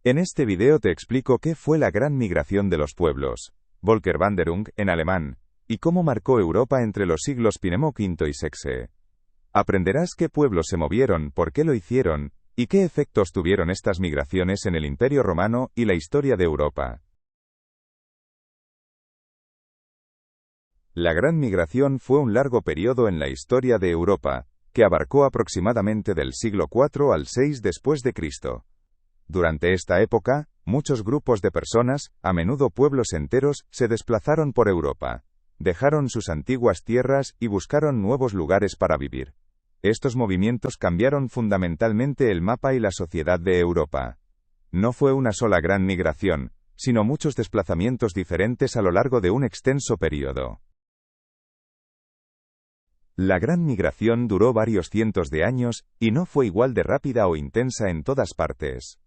En este video te explico qué fue la gran migración de los pueblos, Volkerwanderung en alemán, y cómo marcó Europa entre los siglos V y VI. Aprenderás qué pueblos se movieron, por qué lo hicieron, y qué efectos tuvieron estas migraciones en el Imperio Romano y la historia de Europa. La Gran Migración fue un largo periodo en la historia de Europa, que abarcó aproximadamente del siglo IV al VI después de Cristo. Durante esta época, muchos grupos de personas, a menudo pueblos enteros, se desplazaron por Europa. Dejaron sus antiguas tierras y buscaron nuevos lugares para vivir. Estos movimientos cambiaron fundamentalmente el mapa y la sociedad de Europa. No fue una sola gran migración, sino muchos desplazamientos diferentes a lo largo de un extenso periodo. La Gran Migración duró varios cientos de años, y no fue igual de rápida o intensa en todas partes.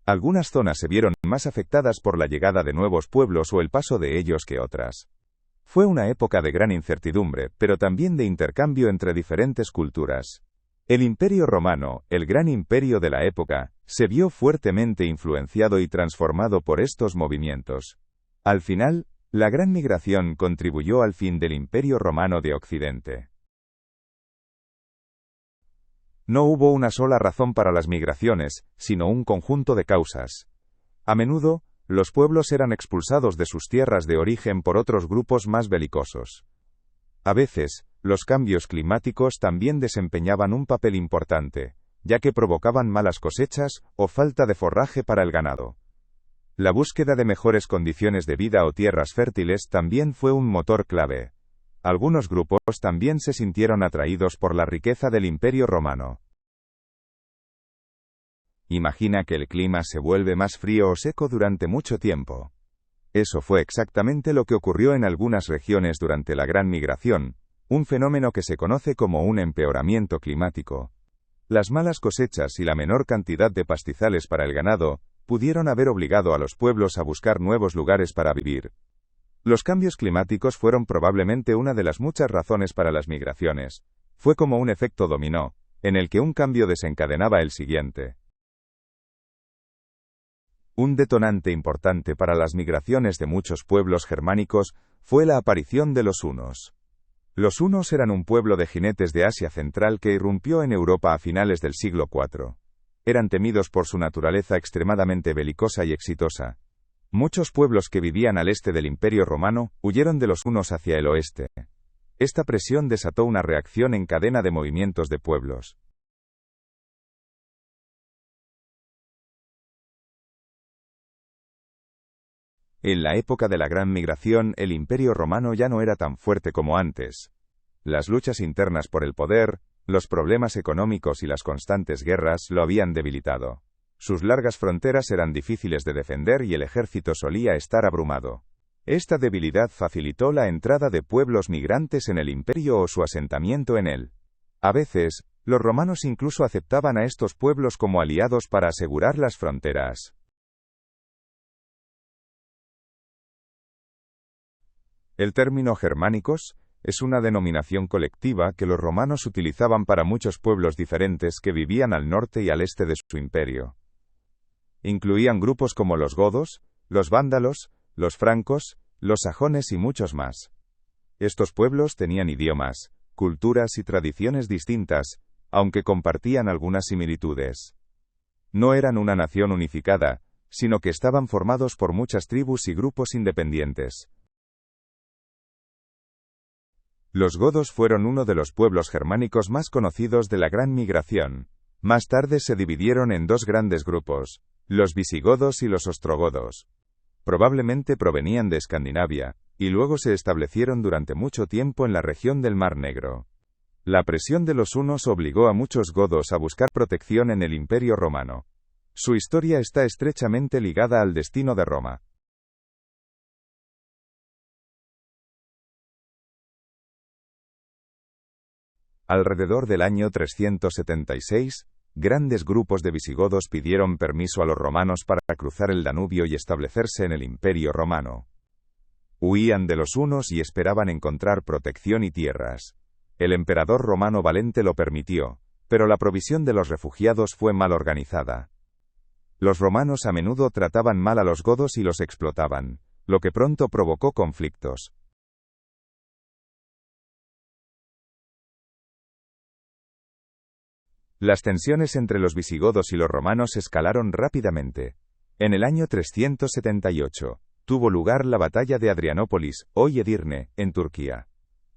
Algunas zonas se vieron más afectadas por la llegada de nuevos pueblos o el paso de ellos que otras. Fue una época de gran incertidumbre, pero también de intercambio entre diferentes culturas. El Imperio Romano, el gran imperio de la época, se vio fuertemente influenciado y transformado por estos movimientos. Al final, la Gran Migración contribuyó al fin del Imperio Romano de Occidente. No hubo una sola razón para las migraciones, sino un conjunto de causas. A menudo, los pueblos eran expulsados de sus tierras de origen por otros grupos más belicosos. A veces, los cambios climáticos también desempeñaban un papel importante, ya que provocaban malas cosechas o falta de forraje para el ganado. La búsqueda de mejores condiciones de vida o tierras fértiles también fue un motor clave. Algunos grupos también se sintieron atraídos por la riqueza del Imperio Romano. Imagina que el clima se vuelve más frío o seco durante mucho tiempo. Eso fue exactamente lo que ocurrió en algunas regiones durante la Gran Migración, un fenómeno que se conoce como un empeoramiento climático. Las malas cosechas y la menor cantidad de pastizales para el ganado pudieron haber obligado a los pueblos a buscar nuevos lugares para vivir. Los cambios climáticos fueron probablemente una de las muchas razones para las migraciones. Fue como un efecto dominó, en el que un cambio desencadenaba el siguiente. Un detonante importante para las migraciones de muchos pueblos germánicos fue la aparición de los hunos. Los hunos eran un pueblo de jinetes de Asia Central que irrumpió en Europa a finales del siglo IV. Eran temidos por su naturaleza extremadamente belicosa y exitosa. Muchos pueblos que vivían al este del Imperio Romano huyeron de los hunos hacia el oeste. Esta presión desató una reacción en cadena de movimientos de pueblos. En la época de la Gran Migración, el Imperio Romano ya no era tan fuerte como antes. Las luchas internas por el poder, los problemas económicos y las constantes guerras lo habían debilitado. Sus largas fronteras eran difíciles de defender y el ejército solía estar abrumado. Esta debilidad facilitó la entrada de pueblos migrantes en el imperio o su asentamiento en él. A veces, los romanos incluso aceptaban a estos pueblos como aliados para asegurar las fronteras. El término germánicos es una denominación colectiva que los romanos utilizaban para muchos pueblos diferentes que vivían al norte y al este de su imperio. Incluían grupos como los godos, los vándalos, los francos, los sajones y muchos más. Estos pueblos tenían idiomas, culturas y tradiciones distintas, aunque compartían algunas similitudes. No eran una nación unificada, sino que estaban formados por muchas tribus y grupos independientes. Los godos fueron uno de los pueblos germánicos más conocidos de la Gran Migración. Más tarde se dividieron en dos grandes grupos, los visigodos y los ostrogodos. Probablemente provenían de Escandinavia, y luego se establecieron durante mucho tiempo en la región del Mar Negro. La presión de los hunos obligó a muchos godos a buscar protección en el Imperio Romano. Su historia está estrechamente ligada al destino de Roma. Alrededor del año 376, grandes grupos de visigodos pidieron permiso a los romanos para cruzar el Danubio y establecerse en el Imperio Romano. Huían de los hunos y esperaban encontrar protección y tierras. El emperador romano Valente lo permitió, pero la provisión de los refugiados fue mal organizada. Los romanos a menudo trataban mal a los godos y los explotaban, lo que pronto provocó conflictos. Las tensiones entre los visigodos y los romanos escalaron rápidamente. En el año 378, tuvo lugar la batalla de Adrianópolis, hoy Edirne, en Turquía.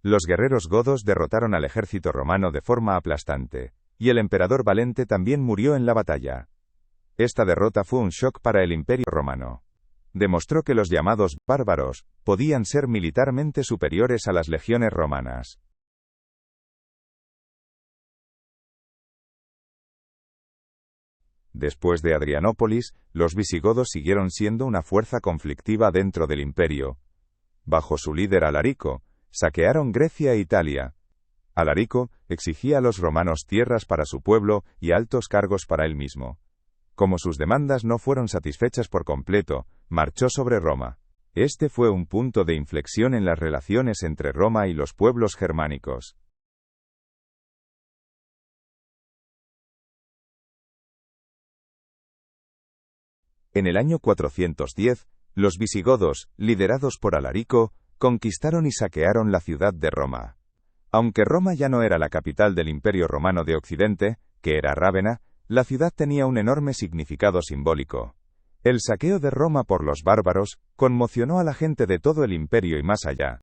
Los guerreros godos derrotaron al ejército romano de forma aplastante, y el emperador Valente también murió en la batalla. Esta derrota fue un shock para el Imperio romano. Demostró que los llamados bárbaros podían ser militarmente superiores a las legiones romanas. Después de Adrianópolis, los visigodos siguieron siendo una fuerza conflictiva dentro del imperio. Bajo su líder Alarico, saquearon Grecia e Italia. Alarico exigía a los romanos tierras para su pueblo y altos cargos para él mismo. Como sus demandas no fueron satisfechas por completo, marchó sobre Roma. Este fue un punto de inflexión en las relaciones entre Roma y los pueblos germánicos. En el año 410, los visigodos, liderados por Alarico, conquistaron y saquearon la ciudad de Roma. Aunque Roma ya no era la capital del Imperio Romano de Occidente, que era Rávena, la ciudad tenía un enorme significado simbólico. El saqueo de Roma por los bárbaros conmocionó a la gente de todo el imperio y más allá.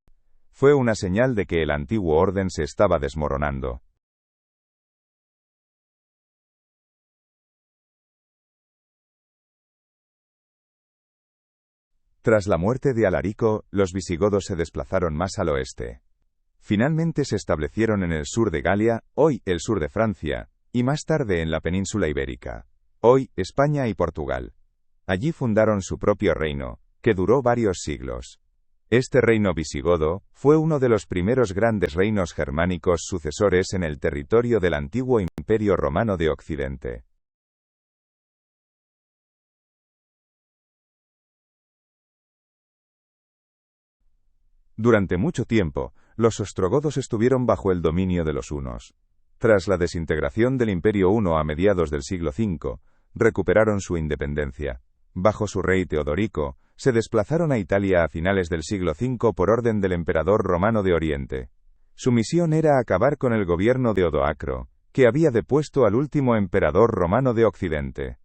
Fue una señal de que el antiguo orden se estaba desmoronando. Tras la muerte de Alarico, los visigodos se desplazaron más al oeste. Finalmente se establecieron en el sur de Galia, hoy el sur de Francia, y más tarde en la península ibérica, hoy España y Portugal. Allí fundaron su propio reino, que duró varios siglos. Este reino visigodo fue uno de los primeros grandes reinos germánicos sucesores en el territorio del antiguo Imperio Romano de Occidente. Durante mucho tiempo, los ostrogodos estuvieron bajo el dominio de los hunos. Tras la desintegración del Imperio Huno a mediados del siglo V, recuperaron su independencia. Bajo su rey Teodorico, se desplazaron a Italia a finales del siglo V por orden del emperador romano de Oriente. Su misión era acabar con el gobierno de Odoacro, que había depuesto al último emperador romano de Occidente.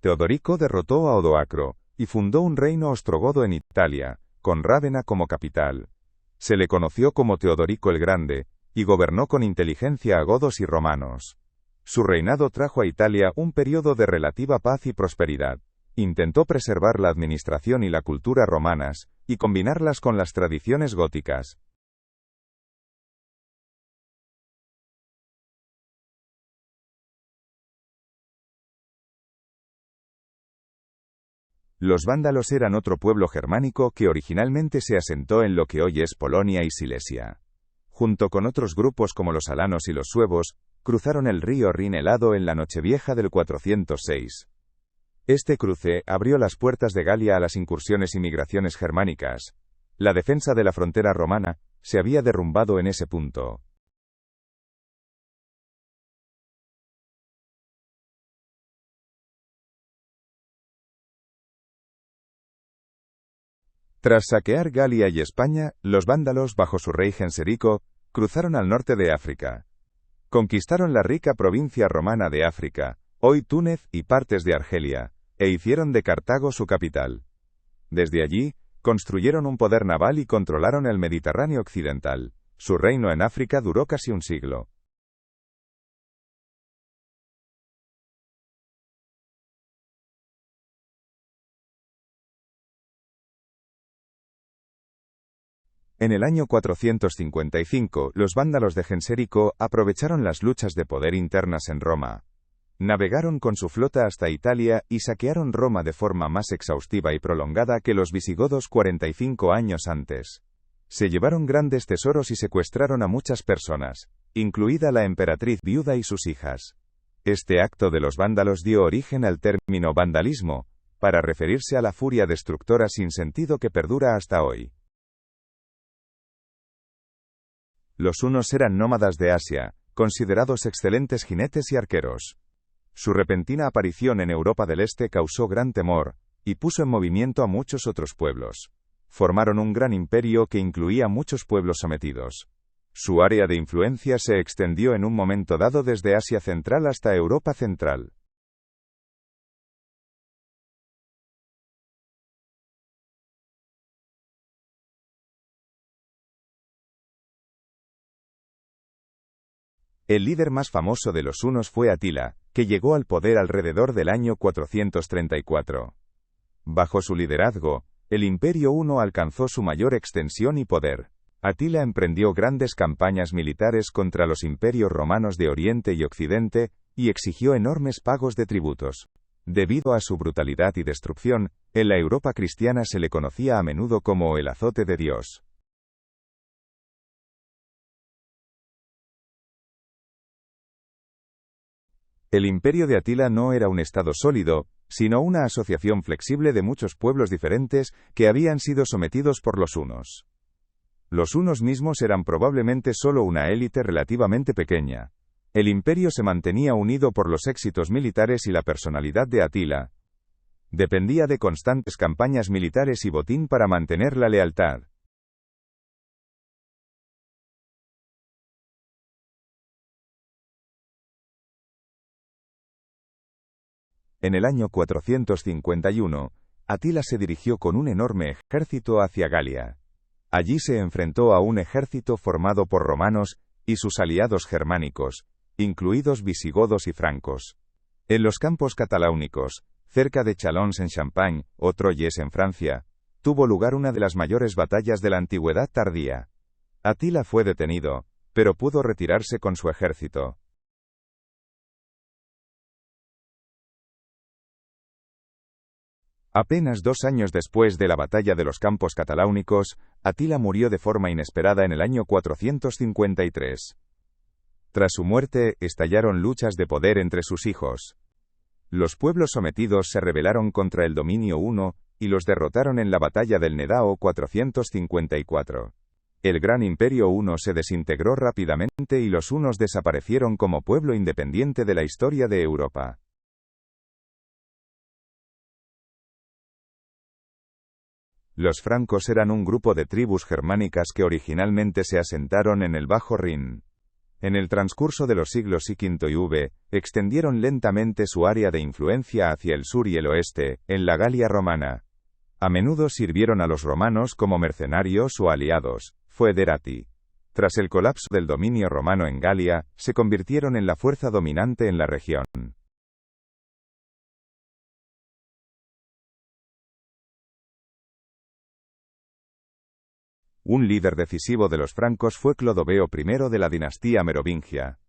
Teodorico derrotó a Odoacro, y fundó un reino ostrogodo en Italia, con Rávena como capital. Se le conoció como Teodorico el Grande, y gobernó con inteligencia a godos y romanos. Su reinado trajo a Italia un periodo de relativa paz y prosperidad. Intentó preservar la administración y la cultura romanas, y combinarlas con las tradiciones góticas. Los vándalos eran otro pueblo germánico que originalmente se asentó en lo que hoy es Polonia y Silesia. Junto con otros grupos como los alanos y los suevos, cruzaron el río Rin helado en la Nochevieja del 406. Este cruce abrió las puertas de Galia a las incursiones y migraciones germánicas. La defensa de la frontera romana se había derrumbado en ese punto. Tras saquear Galia y España, los vándalos, bajo su rey Genserico, cruzaron al norte de África. Conquistaron la rica provincia romana de África, hoy Túnez y partes de Argelia, e hicieron de Cartago su capital. Desde allí, construyeron un poder naval y controlaron el Mediterráneo occidental. Su reino en África duró casi un siglo. En el año 455, los vándalos de Genserico aprovecharon las luchas de poder internas en Roma. Navegaron con su flota hasta Italia y saquearon Roma de forma más exhaustiva y prolongada que los visigodos 45 años antes. Se llevaron grandes tesoros y secuestraron a muchas personas, incluida la emperatriz viuda y sus hijas. Este acto de los vándalos dio origen al término vandalismo, para referirse a la furia destructora sin sentido que perdura hasta hoy. Los hunos eran nómadas de Asia, considerados excelentes jinetes y arqueros. Su repentina aparición en Europa del Este causó gran temor, y puso en movimiento a muchos otros pueblos. Formaron un gran imperio que incluía muchos pueblos sometidos. Su área de influencia se extendió en un momento dado desde Asia Central hasta Europa Central. El líder más famoso de los hunos fue Atila, que llegó al poder alrededor del año 434. Bajo su liderazgo, el imperio huno alcanzó su mayor extensión y poder. Atila emprendió grandes campañas militares contra los imperios romanos de Oriente y Occidente, y exigió enormes pagos de tributos. Debido a su brutalidad y destrucción, en la Europa cristiana se le conocía a menudo como el azote de Dios. El imperio de Atila no era un estado sólido, sino una asociación flexible de muchos pueblos diferentes que habían sido sometidos por los hunos. Los hunos mismos eran probablemente solo una élite relativamente pequeña. El imperio se mantenía unido por los éxitos militares y la personalidad de Atila. Dependía de constantes campañas militares y botín para mantener la lealtad. En el año 451, Atila se dirigió con un enorme ejército hacia Galia. Allí se enfrentó a un ejército formado por romanos y sus aliados germánicos, incluidos visigodos y francos. En los campos cataláunicos, cerca de Chalons-en-Champagne, o Troyes en Francia, tuvo lugar una de las mayores batallas de la antigüedad tardía. Atila fue detenido, pero pudo retirarse con su ejército. Apenas 2 años después de la batalla de los campos cataláunicos, Atila murió de forma inesperada en el año 453. Tras su muerte, estallaron luchas de poder entre sus hijos. Los pueblos sometidos se rebelaron contra el dominio huno, y los derrotaron en la batalla del Nedao 454. El gran imperio huno se desintegró rápidamente y los hunos desaparecieron como pueblo independiente de la historia de Europa. Los francos eran un grupo de tribus germánicas que originalmente se asentaron en el Bajo Rin. En el transcurso de los siglos V y V, extendieron lentamente su área de influencia hacia el sur y el oeste, en la Galia romana. A menudo sirvieron a los romanos como mercenarios o aliados, foederati. Tras el colapso del dominio romano en Galia, se convirtieron en la fuerza dominante en la región. Un líder decisivo de los francos fue Clodoveo I de la dinastía merovingia.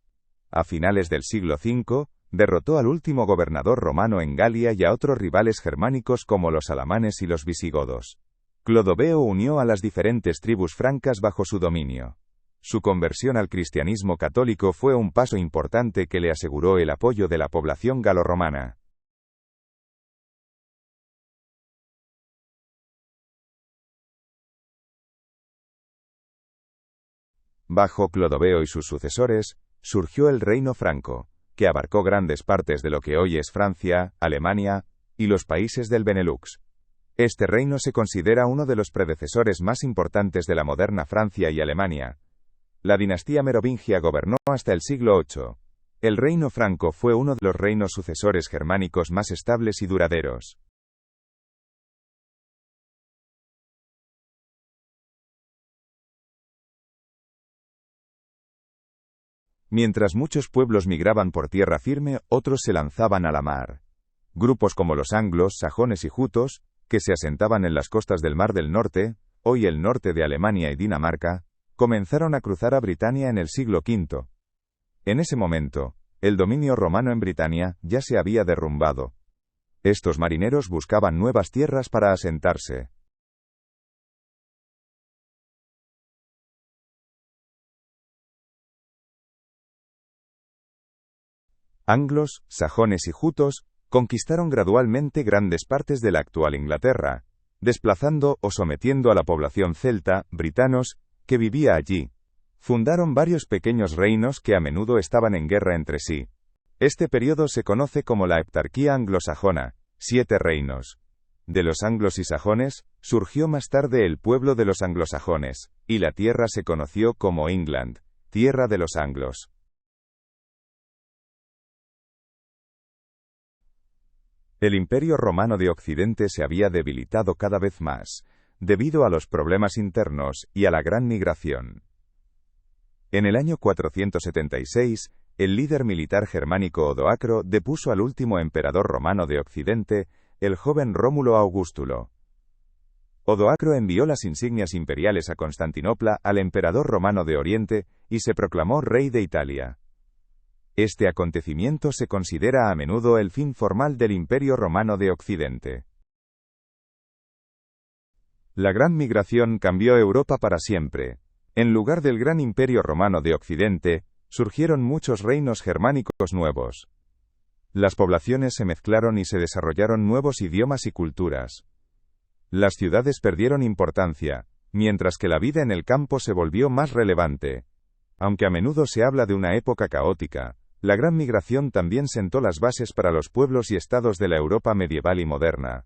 A finales del siglo V, derrotó al último gobernador romano en Galia y a otros rivales germánicos como los alamanes y los visigodos. Clodoveo unió a las diferentes tribus francas bajo su dominio. Su conversión al cristianismo católico fue un paso importante que le aseguró el apoyo de la población galorromana. Bajo Clodoveo y sus sucesores, surgió el reino franco, que abarcó grandes partes de lo que hoy es Francia, Alemania, y los países del Benelux. Este reino se considera uno de los predecesores más importantes de la moderna Francia y Alemania. La dinastía merovingia gobernó hasta el siglo VIII. El reino franco fue uno de los reinos sucesores germánicos más estables y duraderos. Mientras muchos pueblos migraban por tierra firme, otros se lanzaban a la mar. Grupos como los anglos, sajones y jutos, que se asentaban en las costas del Mar del Norte, hoy el norte de Alemania y Dinamarca, comenzaron a cruzar a Britania en el siglo V. En ese momento, el dominio romano en Britania ya se había derrumbado. Estos marineros buscaban nuevas tierras para asentarse. Anglos, sajones y jutos conquistaron gradualmente grandes partes de la actual Inglaterra, desplazando o sometiendo a la población celta, britanos, que vivía allí. Fundaron varios pequeños reinos que a menudo estaban en guerra entre sí. Este periodo se conoce como la Heptarquía anglosajona, 7 reinos. De los anglos y sajones, surgió más tarde el pueblo de los anglosajones, y la tierra se conoció como England, tierra de los anglos. El Imperio Romano de Occidente se había debilitado cada vez más, debido a los problemas internos y a la gran migración. En el año 476, el líder militar germánico Odoacro depuso al último emperador romano de Occidente, el joven Rómulo Augustulo. Odoacro envió las insignias imperiales a Constantinopla al emperador romano de Oriente y se proclamó rey de Italia. Este acontecimiento se considera a menudo el fin formal del Imperio Romano de Occidente. La gran migración cambió Europa para siempre. En lugar del gran Imperio Romano de Occidente, surgieron muchos reinos germánicos nuevos. Las poblaciones se mezclaron y se desarrollaron nuevos idiomas y culturas. Las ciudades perdieron importancia, mientras que la vida en el campo se volvió más relevante. Aunque a menudo se habla de una época caótica, la gran migración también sentó las bases para los pueblos y estados de la Europa medieval y moderna.